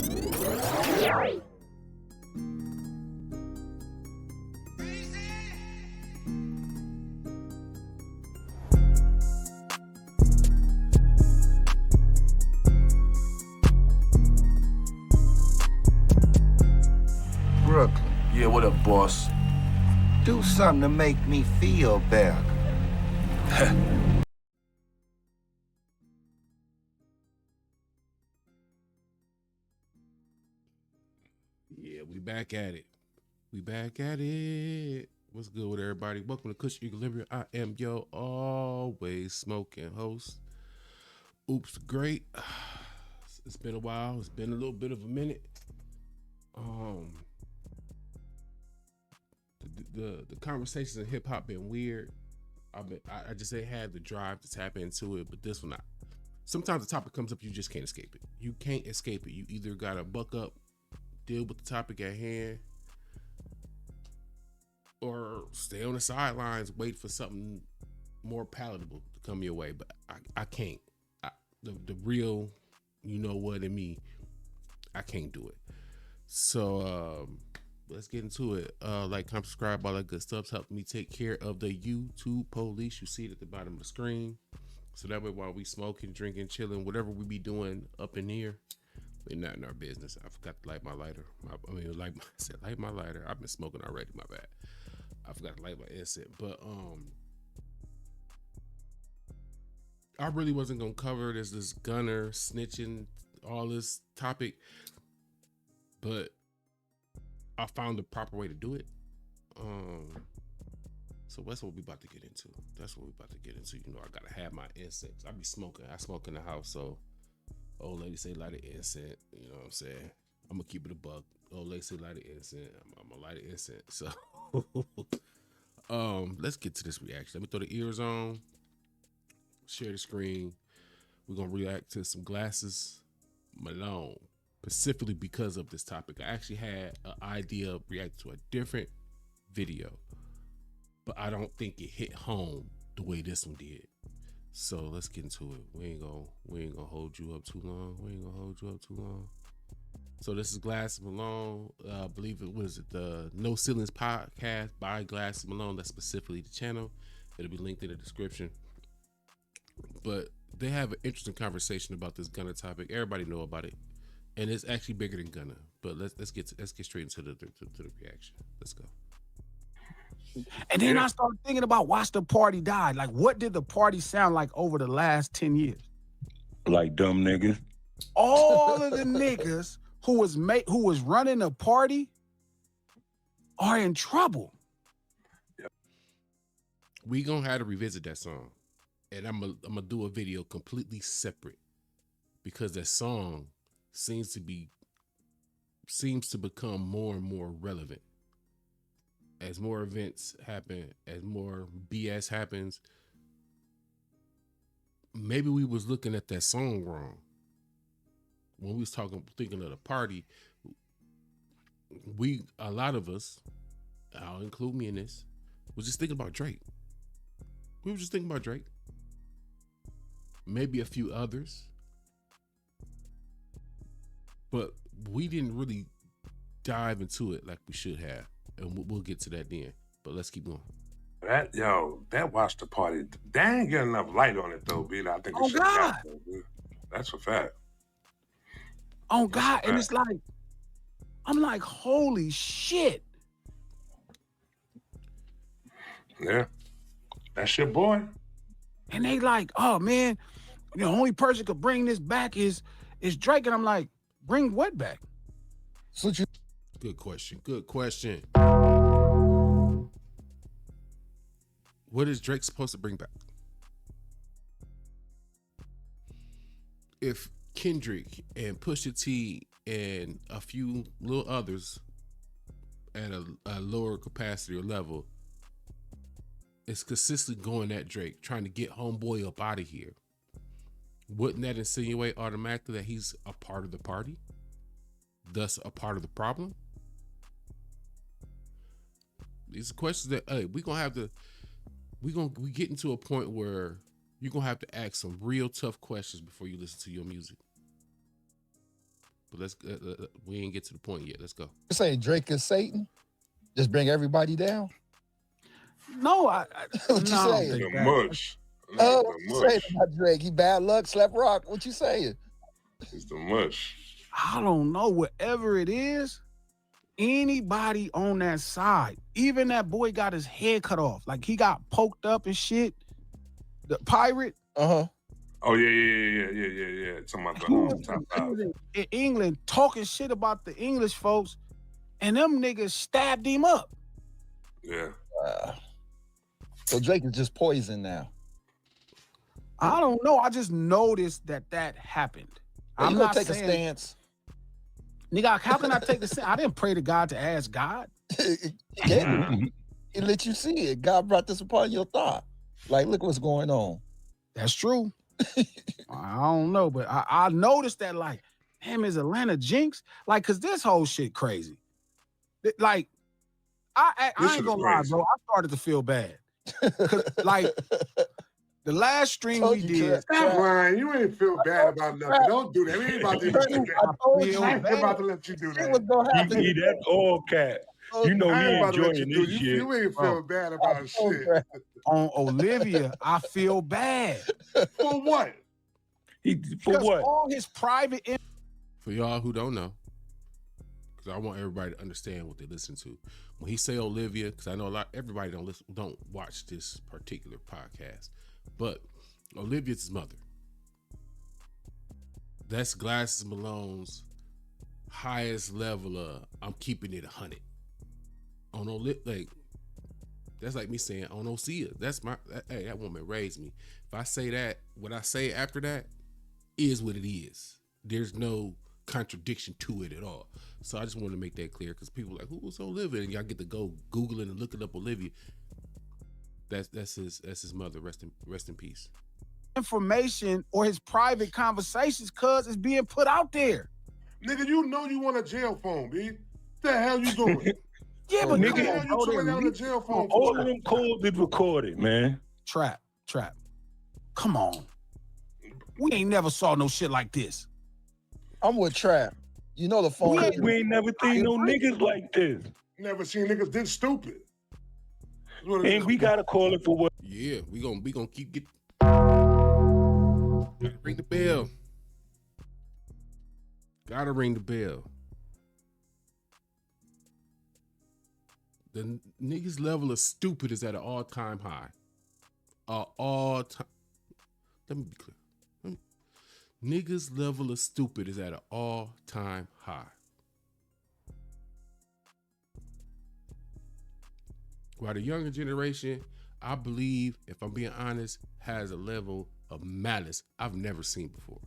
Brooklyn. Yeah, what up, boss? Do something to make me feel better. Yeah, we back at it. We back at it. What's good with everybody? Welcome to Kush Equilibrium. I am your always smoking host. Oops, great. It's been a while. It's been a little bit of a minute. The conversations in hip hop been weird. I just ain't had the drive to tap into it, but this one sometimes the topic comes up, you just can't escape it. You can't escape it. You either gotta buck up, deal with the topic at hand, or stay on the sidelines, wait for something more palatable to come your way. But I can't. The real, you know what, in me, I can't do it. So let's get into it. Like, comment, subscribe, all that good stuff. Help me take care of the YouTube police. You see it at the bottom of the screen. So that way, while we smoking, drinking, chilling, whatever we be doing up in here, we're not in our business. I forgot to light my lighter. I said light my lighter. I've been smoking already. My bad. I forgot to light my incense. But I really wasn't gonna cover this Gunna snitching, all this topic, but I found the proper way to do it. So that's what we about to get into. You know, I gotta have my incense. I be smoking. I smoke in the house, so old lady say light an incense. You know what I'm saying? I'm gonna keep it a buck. Old lady say light an incense. I'm gonna light an incense. So let's get to this reaction. Let me throw the ears on. Share the screen. We're gonna react to some Glasses Malone, specifically because of this topic. I actually had an idea of reacting to a different video, but I don't think it hit home the way this one did. So let's get into it. We ain't gonna hold you up too long. So this is Glasses Malone. I believe it was the No Ceilings podcast by Glasses Malone. That's specifically the channel. It'll be linked in the description. But they have an interesting conversation about this Gunna topic. Everybody know about it, and it's actually bigger than Gunna. But let's get straight into the reaction. Let's go. And then I started thinking about watch the party died. Like, what did the party sound like over the last 10 years? Like dumb niggas. All of the niggas who was running a party are in trouble. We gonna have to revisit that song, and I'm gonna do a video completely separate, because that song seems to become more and more relevant as more events happen, as more BS happens. Maybe we was looking at that song wrong when we was thinking of the party. A lot of us, I'll include me in this, was just thinking about Drake. We were just thinking about Drake. Maybe a few others, but we didn't really dive into it like we should have, and we'll get to that then. But let's keep going. That watch the party. They ain't get enough light on it though, B. I think it should have got there, that's a fact. Oh God, and it's like, I'm like, holy shit. Yeah, that's your boy. And they like, oh man, the only person could bring this back is Drake. And I'm like, bring what back? Good question. What is Drake supposed to bring back? If Kendrick and Pusha T and a few little others at a lower capacity or level is consistently going at Drake, trying to get homeboy up out of here, wouldn't that insinuate automatically that he's a part of the party, thus a part of the problem? These are questions that we get into a point where you're gonna have to ask some real tough questions before you listen to your music. But let's we ain't get to the point yet. Let's go. You saying Drake is Satan? Just bring everybody down? No, What you saying? The mush. Oh, The what you mush. saying about Drake? He bad luck, slept rock. What you saying? It's the mush. I don't know. Whatever it is, anybody on that side, even that boy got his head cut off. Like he got poked up and shit. The pirate. Oh yeah. Talking about He was the top five. in England talking shit about the English folks, and them niggas stabbed him up. Yeah. So Drake is just poison now. I don't know. I just noticed that happened. I'm I'm gonna not take saying, a stance. Nigga, how can I take the stand? I didn't pray to God to ask God. Yeah. He let you see it. God brought this upon your thought. Like, look what's going on. That's true. I don't know, but I noticed that, like, damn, is Atlanta jinx? Like, cause this whole shit crazy. Like, I ain't gonna lie, bro. I started to feel bad. Cause, like, the last stream we did. Stop lying. You ain't feel bad about nothing. Don't do that. We ain't about to do that. I ain't about to let you do that. He that's all cat. You know he enjoying this shit. You ain't feel bad about shit. On Olivia, I feel bad. For what? For what? All his private. For y'all who don't know, because I want everybody to understand what they listen to. When he say Olivia, because I know everybody don't watch this particular podcast, but Olivia's his mother. That's Glasses Malone's highest level of I'm keeping it 100. On like that's like me saying on Osea. That's hey, that woman raised me. If I say that, what I say after that is what it is. There's no contradiction to it at all. So I just want to make that clear because people are like, who was Olivia? And y'all get to go Googling and looking up Olivia. That's his mother. Rest in peace. Information or his private conversations, cuz is being put out there. Nigga, you know you want a jail phone, B. The hell you doing? Yeah, but nigga, you took on a jail phone. All of them calls is recorded, man. Trap. Come on. We ain't never saw no shit like this. I'm with Trap. You know the phone. We ain't never seen no niggas like this. Never seen niggas this stupid. And we gotta call it for what? Yeah, we gonna keep gotta ring the bell. Gotta ring the bell. The niggas level of stupid is at an all-time high. All-time. Let me be clear. Niggas level of stupid is at an all-time high. While the younger generation, I believe, if I'm being honest, has a level of malice I've never seen before.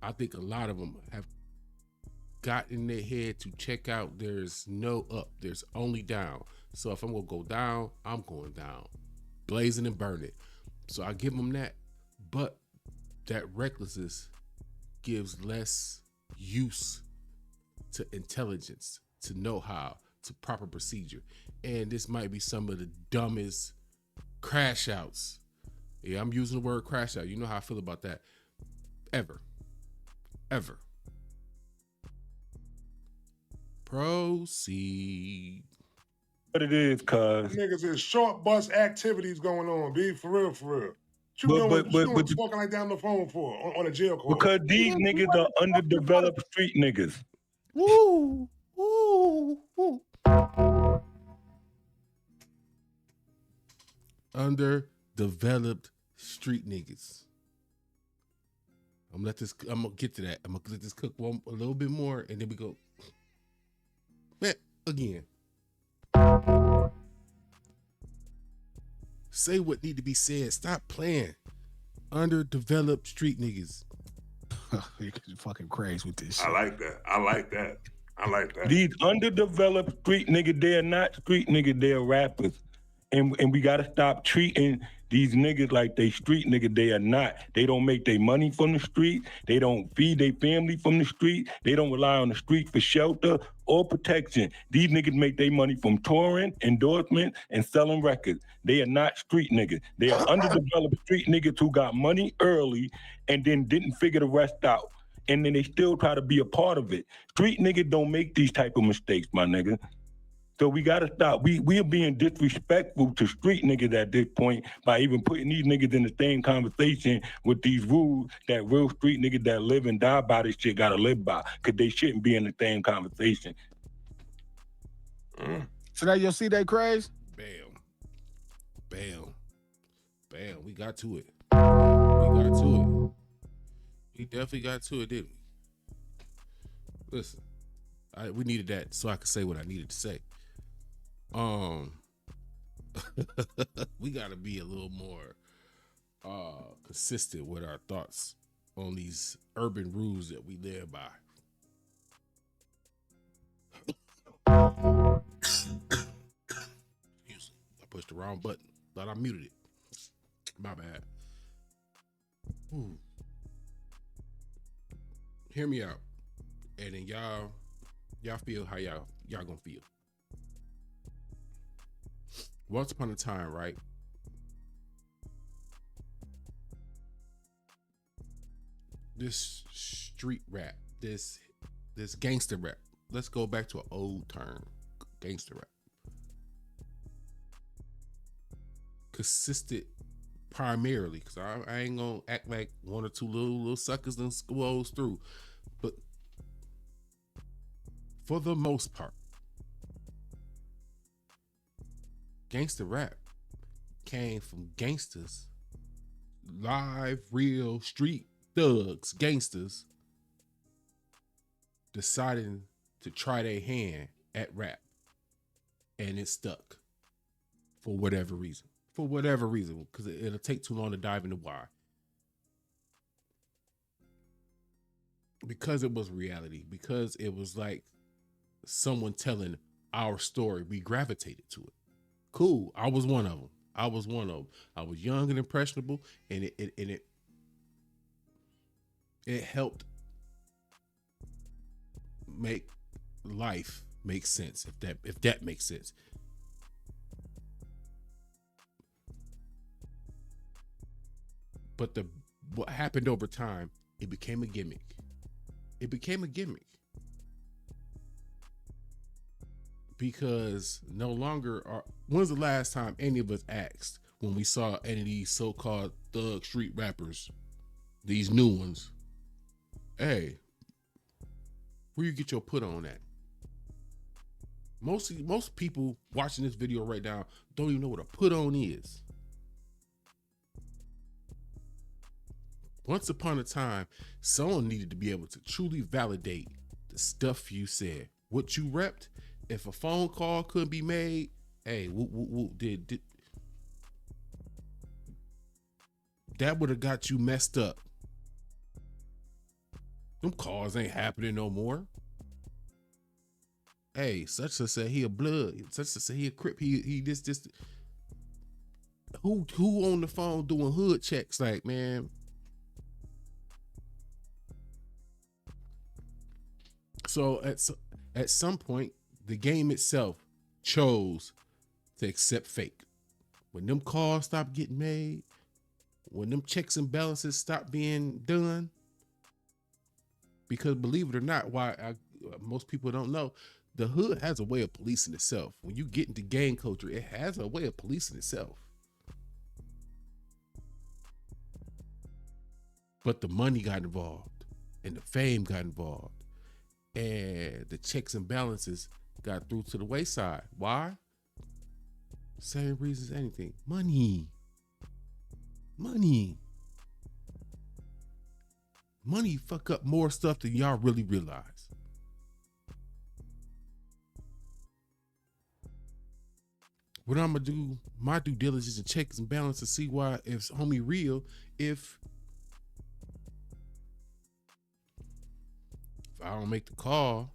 I think a lot of them have got in their head to check out there's no up, there's only down. So if I'm gonna go down, I'm going down, blazing and burning. So I give them that, but that recklessness gives less use to intelligence, to know-how, to proper procedure. And this might be some of the dumbest crash outs. Yeah, I'm using the word crash out. You know how I feel about that. Ever. Proceed. What it is, cuz. Niggas is short bus activities going on, B. For real. What you talking like down the phone for on a jail call? Because these niggas are underdeveloped street niggas. Woo. Underdeveloped street niggas. I'm gonna get to that. I'm gonna let this cook a little bit more, and then we go. Man, again. Say what need to be said. Stop playing. Underdeveloped street niggas. You're fucking crazy with this shit. I like that. These underdeveloped street niggas, they're not street niggas, they're rappers. And we gotta stop treating these niggas like they street niggas. They are not. They don't make their money from the street. They don't feed their family from the street. They don't rely on the street for shelter or protection. These niggas make their money from touring, endorsement, and selling records. They are not street niggas. They are underdeveloped street niggas who got money early and then didn't figure the rest out. and then they still try to be a part of it. Street niggas don't make these type of mistakes, my nigga. So we gotta stop. We are being disrespectful to street niggas at this point by even putting these niggas in the same conversation with these rules that real street niggas that live and die by this shit gotta live by, because they shouldn't be in the same conversation. So now you'll see that craze? Bam. Bam. Bam. We got to it. We got to it. We definitely got to it, didn't we? Listen, we needed that so I could say what I needed to say. We got to be a little more consistent with our thoughts on these urban rules that we live by. Excuse me. I pushed the wrong button. Thought I muted it. My bad. Ooh. Hear me out. And then y'all feel how y'all gonna feel. Once upon a time, right? This street rap, this gangster rap. Let's go back to an old term, gangster rap. Consisted primarily, because I ain't gonna act like one or two little suckers done squoze through, but for the most part, gangster rap came from gangsters, live, real, street thugs, gangsters, deciding to try their hand at rap. And it stuck for whatever reason. For whatever reason, because it'll take too long to dive into why. Because it was reality, because it was like someone telling our story, we gravitated to it. Cool. I was one of them. I was young and impressionable, and it helped make life make sense, if that makes sense. But what happened over time, it became a gimmick. It became a gimmick. Because no longer when's the last time any of us asked when we saw any of these so-called thug street rappers, these new ones, hey, where you get your put on at? Most people watching this video right now don't even know what a put on is. Once upon a time, someone needed to be able to truly validate the stuff you said, what you repped. If a phone call couldn't be made, hey, did that would have got you messed up. Them calls ain't happening no more. Hey, such and said he a blood. Such and said he a crip. He this. Who on the phone doing hood checks? Like, man. So at some point, the game itself chose to accept fake. When them calls stopped getting made, when them checks and balances stopped being done, because believe it or not, most people don't know, the hood has a way of policing itself. When you get into gang culture, it has a way of policing itself. But the money got involved, and the fame got involved, and the checks and balances got through to the wayside. Why? Same reason as anything. Money. Money fuck up more stuff than y'all really realize. What I'm gonna do, my due diligence and checks and balances to see why if homie real, if I don't make the call,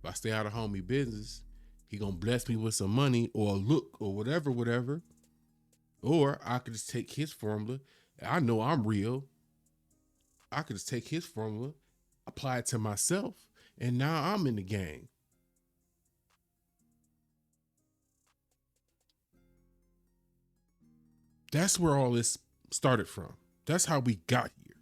if I stay out of homie business, he gonna bless me with some money or a look or whatever. Or I could just take his formula. I know I'm real. I could just take his formula, apply it to myself, and now I'm in the game. That's where all this started from. That's how we got here.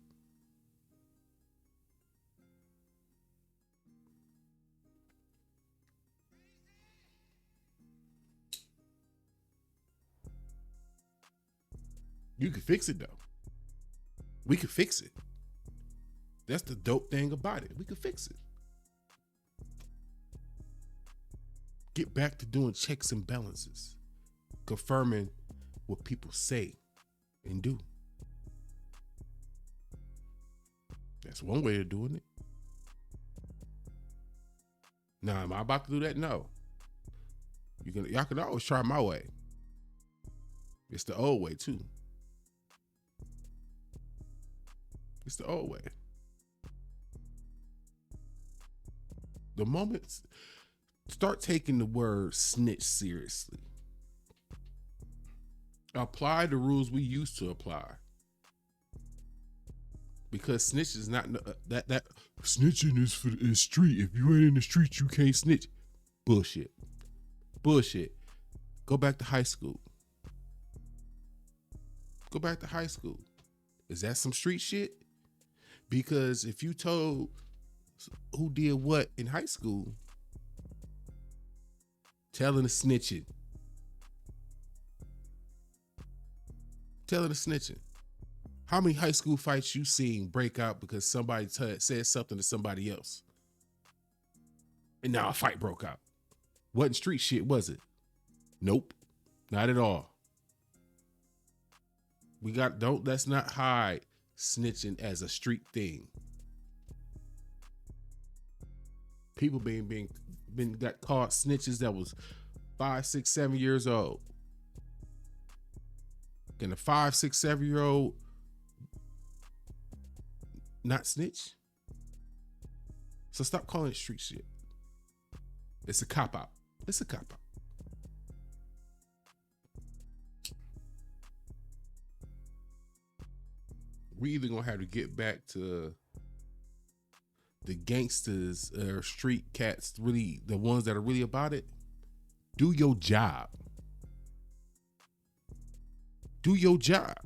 You can fix it though. We can fix it. That's the dope thing about it. We can fix it. Get back to doing checks and balances, confirming what people say and do. That's one way of doing it. Now, am I about to do that? No. Y'all can always try my way. It's the old way too. It's the old way. The moment start taking the word snitch seriously. Apply the rules we used to apply. Because snitch is not that snitching is for the street. If you ain't in the street, you can't snitch. Bullshit. Bullshit. Go back to high school. Go back to high school. Is that some street shit? Because if you told who did what in high school, telling the snitching. Telling the snitching. How many high school fights you seen break out because somebody said something to somebody else? And now a fight broke out. Wasn't street shit, was it? Nope. Not at all. Let's not hide snitching as a street thing. People been got caught snitches that was 5, 6, 7 years old. Can a 5, 6, 7-year-old not snitch? So stop calling it street shit. It's a cop out. It's a cop out. We either gonna have to get back to the gangsters or street cats, really the ones that are really about it. Do your job. Do your job.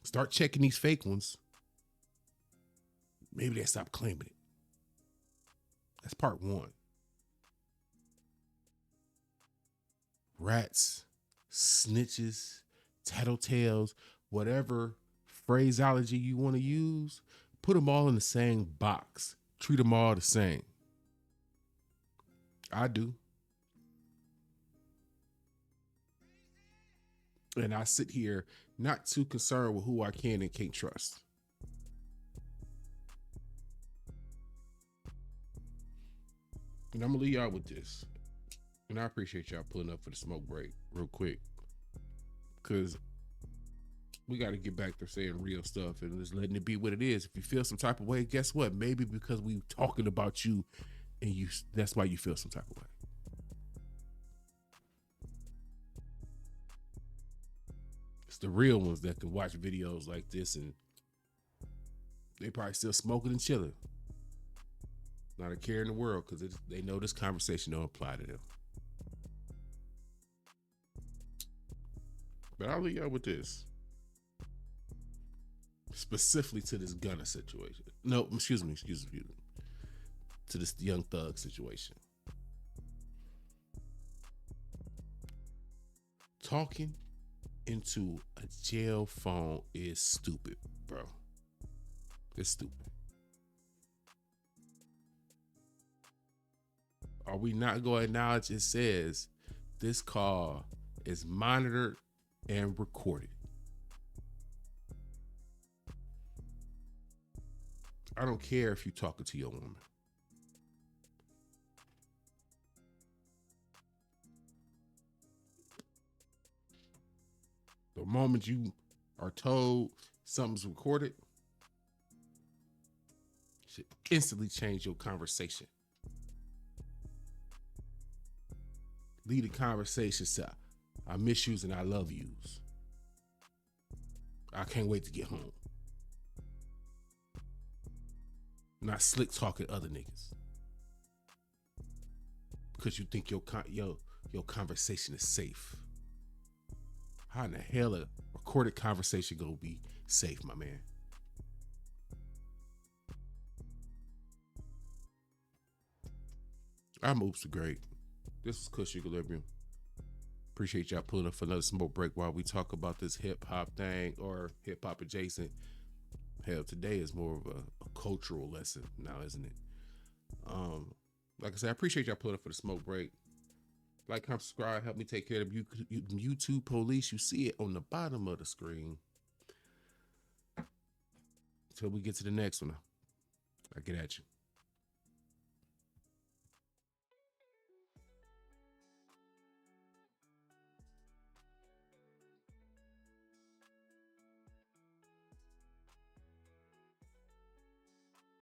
Start checking these fake ones. Maybe they stop claiming it. That's part one. Rats, snitches, tattletales, whatever phraseology you want to use, put them all in the same box. Treat them all the same. I do. And I sit here not too concerned with who I can and can't trust. And I'm gonna leave y'all with this. And I appreciate y'all pulling up for the smoke break real quick. Cause we gotta get back to saying real stuff and just letting it be what it is. If you feel some type of way, guess what? Maybe because we talking about you and that's why you feel some type of way. It's the real ones that can watch videos like this and they probably still smoking and chilling. Not a care in the world because they know this conversation don't apply to them. But I'll leave y'all with this. Specifically to this Gunna situation. No, excuse me. To this Young Thug situation. Talking into a jail phone is stupid, bro. It's stupid. Are we not going to acknowledge it says this call is monitored and recorded? I don't care if you're talking to your woman. The moment you are told something's recorded, should instantly change your conversation. Lead the conversation to I miss yous and I love yous. I can't wait to get home. Not slick talking other niggas. Because you think your conversation is safe. How in the hell a recorded conversation gonna be safe, my man? I'm Oops the Great. This is Kush Equilibrium. Appreciate y'all pulling up for another smoke break while we talk about this hip hop thing or hip hop adjacent. Hell, today is more of a cultural lesson now, isn't it? Like I said, I appreciate y'all pulling up for the smoke break. Like, comment, subscribe, help me take care of the YouTube police. You see it on the bottom of the screen. Until we get to the next one, I get at you.